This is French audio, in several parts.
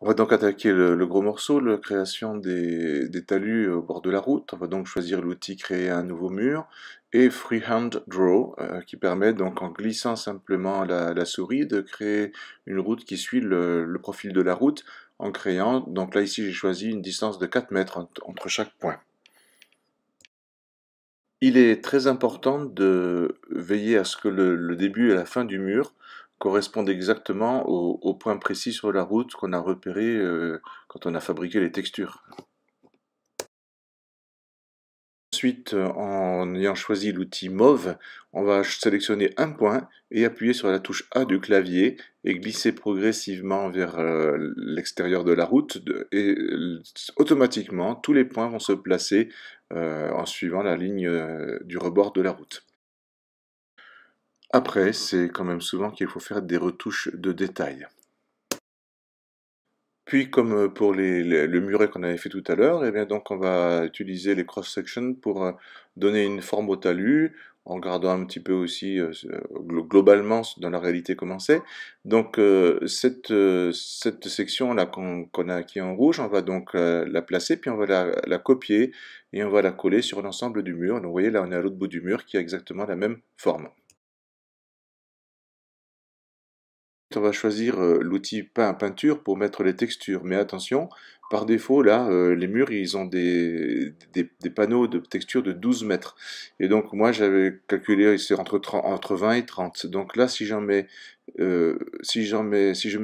On va donc attaquer le gros morceau, la création des talus au bord de la route. On va donc choisir l'outil créer un nouveau mur et Freehand Draw qui permet donc en glissant simplement la souris de créer une route qui suit le profil de la route en créant, donc là ici j'ai choisi une distance de 4 mètres entre chaque point. Il est très important de veiller à ce que le début et la fin du mur correspondent exactement au point précis sur la route qu'on a repéré quand on a fabriqué les textures. Ensuite, en ayant choisi l'outil mauve, on va sélectionner un point et appuyer sur la touche A du clavier et glisser progressivement vers l'extérieur de la route et automatiquement tous les points vont se placer en suivant la ligne du rebord de la route. Après, c'est quand même souvent qu'il faut faire des retouches de détails. Puis, comme pour le muret qu'on avait fait tout à l'heure, et bien donc on va utiliser les cross-sections pour donner une forme au talus, en gardant un petit peu aussi globalement dans la réalité comment c'est. Donc cette section-là qu'on a acquis en rouge, on va donc la placer, puis on va la copier et on va la coller sur l'ensemble du mur. Donc vous voyez là on est à l'autre bout du mur qui a exactement la même forme. On va choisir l'outil peinture pour mettre les textures, mais attention, par défaut là, les murs ils ont des panneaux de texture de 12 mètres. Et donc moi j'avais calculé c'est entre 20 et 30. Donc là si je mets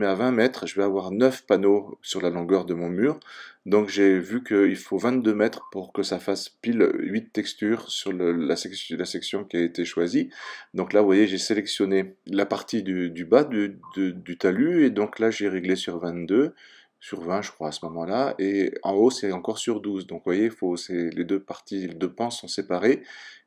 à 20 mètres, je vais avoir 9 panneaux sur la longueur de mon mur. Donc j'ai vu qu'il faut 22 mètres pour que ça fasse pile 8 textures sur la section qui a été choisie. Donc là, vous voyez, j'ai sélectionné la partie du bas du talus, et donc là, j'ai réglé sur 22, sur 20, je crois, à ce moment-là, et en haut, c'est encore sur 12. Donc, vous voyez, les deux parties, les deux pans sont séparés,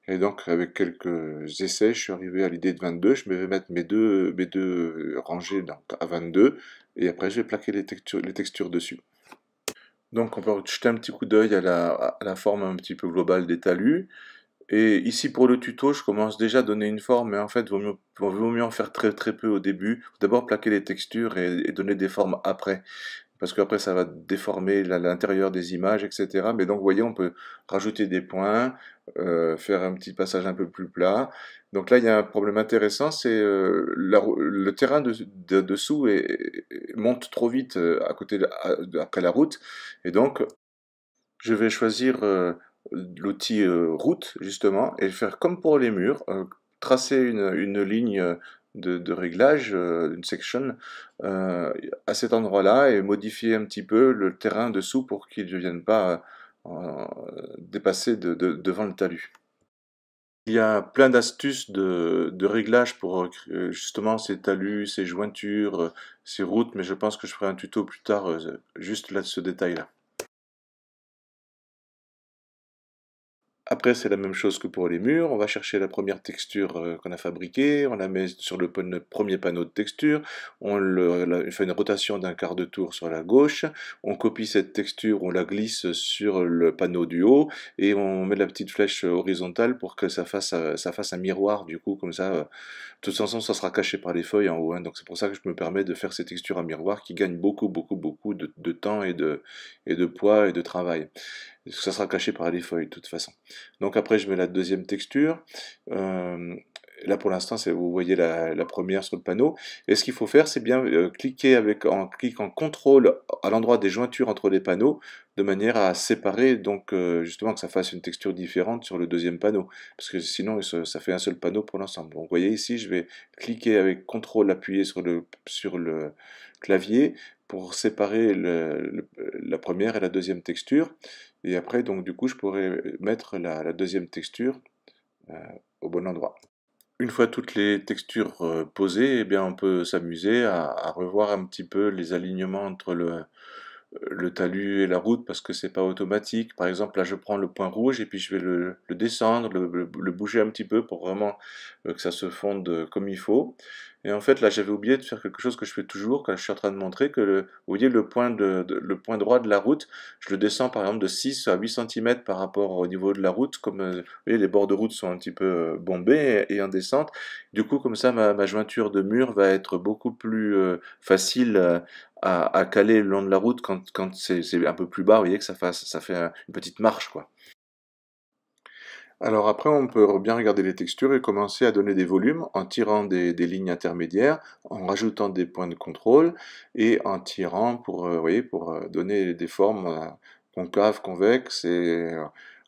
et donc, avec quelques essais, je suis arrivé à l'idée de 22. Je vais mettre mes deux rangées donc, à 22, et après, je vais plaquer les textures dessus. Donc, on peut jeter un petit coup d'œil à la forme un petit peu globale des talus. Et ici pour le tuto, je commence déjà à donner une forme, mais en fait, vaut mieux en faire très très peu au début. Faut d'abord plaquer les textures et donner des formes après, parce qu'après ça va déformer l'intérieur des images, etc. Mais donc, vous voyez, on peut rajouter des points, faire un petit passage un peu plus plat. Donc là, il y a un problème intéressant, c'est le terrain dessous monte trop vite après la route, et donc je vais choisir l'outil route, justement, et faire comme pour les murs, tracer une ligne de réglage, une section, à cet endroit-là, et modifier un petit peu le terrain dessous pour qu'il ne vienne pas dépasser devant le talus. Il y a plein d'astuces de réglage pour justement ces talus, ces jointures, ces routes, mais je pense que je ferai un tuto plus tard juste là de ce détail-là. Après, c'est la même chose que pour les murs. On va chercher la première texture qu'on a fabriquée, on la met sur le premier panneau de texture, on fait une rotation d'un quart de tour sur la gauche, on copie cette texture, on la glisse sur le panneau du haut, et on met la petite flèche horizontale pour que ça fasse un miroir, du coup, comme ça. De toute façon, ça sera caché par les feuilles en haut, hein. Donc c'est pour ça que je me permets de faire ces textures à miroir qui gagnent beaucoup, beaucoup, beaucoup de temps et de poids et de travail. Ça sera caché par les feuilles de toute façon. Donc après je mets la deuxième texture. Euh, Là pour l'instant vous voyez la première sur le panneau. Et ce qu'il faut faire c'est bien cliquer en cliquant CTRL à l'endroit des jointures entre les panneaux, de manière à séparer, donc justement que ça fasse une texture différente sur le deuxième panneau. Parce que sinon ça fait un seul panneau pour l'ensemble. Donc vous voyez ici je vais cliquer avec CTRL appuyé sur le clavier pour séparer la première et la deuxième texture. Et après, donc du coup, je pourrais mettre la deuxième texture euh, au bon endroit. Une fois toutes les textures posées, eh bien, on peut s'amuser à revoir un petit peu les alignements entre le talus et la route, parce que c'est pas automatique. Par exemple, là, je prends le point rouge et puis je vais le descendre, le bouger un petit peu pour vraiment que ça se fonde comme il faut. Et en fait, là, j'avais oublié de faire quelque chose que je fais toujours quand je suis en train de montrer que vous voyez le point droit de la route, je le descends par exemple de 6 à 8 cm par rapport au niveau de la route, comme vous voyez, les bords de route sont un petit peu bombés et en descente. Du coup, comme ça, ma jointure de mur va être beaucoup plus facile à caler le long de la route quand c'est un peu plus bas. Vous voyez que ça fait une petite marche, quoi. Alors après, on peut bien regarder les textures et commencer à donner des volumes en tirant des lignes intermédiaires, en rajoutant des points de contrôle et en tirant pour, vous voyez, pour donner des formes concaves, convexes.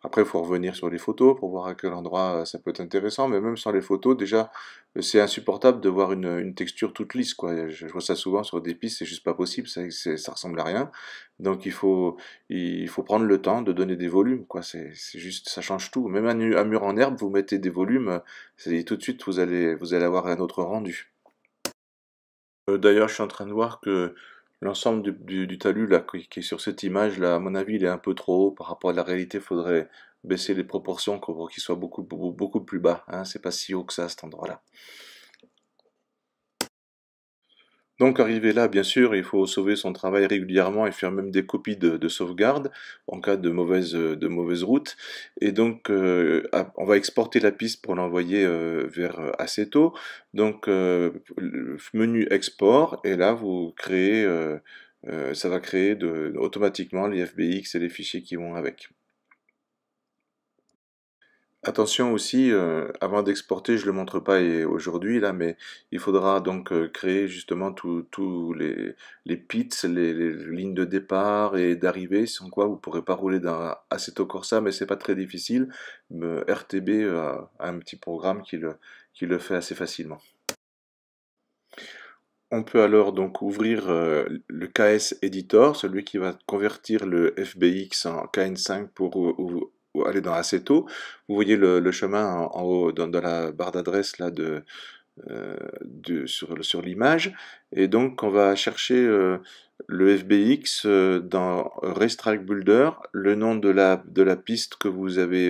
Après, il faut revenir sur les photos pour voir à quel endroit ça peut être intéressant. Mais même sans les photos, déjà, c'est insupportable de voir une texture toute lisse, quoi. Je vois ça souvent sur des pistes, c'est juste pas possible, ça ressemble à rien. Donc il faut prendre le temps de donner des volumes, quoi. C'est juste, ça change tout. Même un mur en herbe, vous mettez des volumes, tout de suite vous allez avoir un autre rendu. D'ailleurs, je suis en train de voir que l'ensemble du talus là, qui est sur cette image là, à mon avis, il est un peu trop haut par rapport à la réalité. Il faudrait baisser les proportions pour qu'il soit beaucoup plus bas, hein. C'est pas si haut que ça à cet endroit-là. Donc arrivé là, bien sûr, il faut sauver son travail régulièrement et faire même des copies de sauvegarde en cas de mauvaise route. Et donc on va exporter la piste pour l'envoyer vers Aceto. Donc le menu export et là vous créez, ça va créer automatiquement les FBX et les fichiers qui vont avec. Attention aussi, avant d'exporter, je ne le montre pas aujourd'hui là, mais il faudra donc créer justement tous les pits, les lignes de départ et d'arrivée, sans quoi vous ne pourrez pas rouler dans Assetto Corsa, mais c'est pas très difficile. RTB a un petit programme qui le fait assez facilement. On peut alors donc ouvrir le KS Editor, celui qui va convertir le FBX en KN5 pour aller dans Assetto. Vous voyez le chemin en haut dans la barre d'adresse là sur l'image. Et donc on va chercher le FBX dans Racetrack Builder, le nom de la piste que vous avez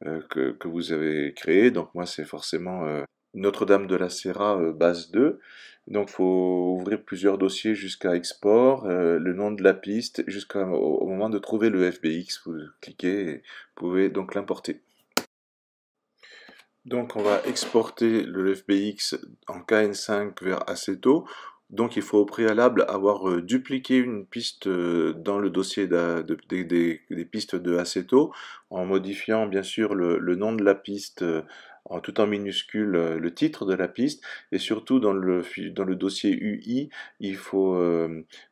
que vous avez créée. Donc moi c'est forcément Notre-Dame de la Serra base 2. Donc, il faut ouvrir plusieurs dossiers jusqu'à export, le nom de la piste, au moment de trouver le FBX. Vous cliquez et vous pouvez donc l'importer. Donc, on va exporter le FBX en KN5 vers Assetto. Donc, il faut au préalable avoir dupliqué une piste dans le dossier des pistes de Assetto, en modifiant bien sûr le nom de la piste tout en minuscule, le titre de la piste, et surtout dans le dossier UI, il faut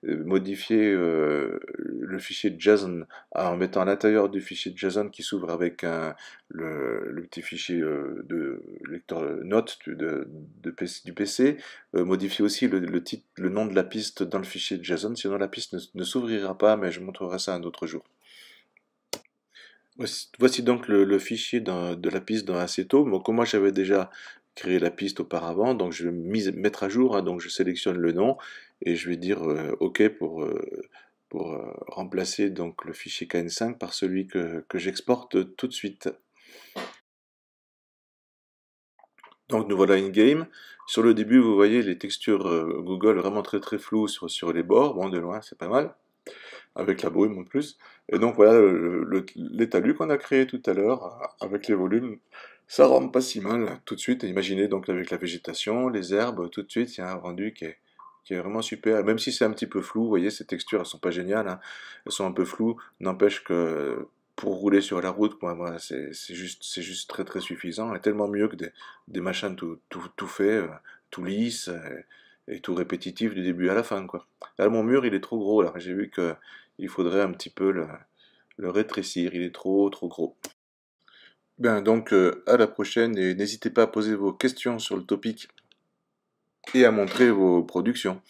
modifier le fichier JSON en mettant à l'intérieur du fichier JSON qui s'ouvre avec le petit fichier de lecteur notes du PC, modifier aussi le nom de la piste dans le fichier JSON, sinon la piste ne s'ouvrira pas, mais je montrerai ça un autre jour. Voici donc le fichier de la piste dans Assetto. Bon, comme moi j'avais déjà créé la piste auparavant, donc je vais mettre à jour, hein, donc je sélectionne le nom et je vais dire OK pour remplacer donc le fichier KN5 par celui que j'exporte tout de suite. Donc nous voilà in-game. Sur le début, vous voyez les textures Google vraiment très floues sur les bords. Bon, de loin, c'est pas mal. Avec la brume en plus. Et donc voilà les talus qu'on a créé tout à l'heure, avec les volumes. Ça rend pas si mal tout de suite. Imaginez donc avec la végétation, les herbes, tout de suite, il y a un rendu qui est vraiment super. Même si c'est un petit peu flou, vous voyez, ces textures, elles sont pas géniales, hein. Elles sont un peu floues. N'empêche que pour rouler sur la route, moi c'est juste très suffisant. Et tellement mieux que des machins tout faits, tout lisses et tout répétitif du début à la fin, quoi. Là, mon mur, il est trop gros, là. J'ai vu que il faudrait un petit peu le rétrécir. Il est trop gros. Ben, donc, à la prochaine et n'hésitez pas à poser vos questions sur le topic et à montrer vos productions.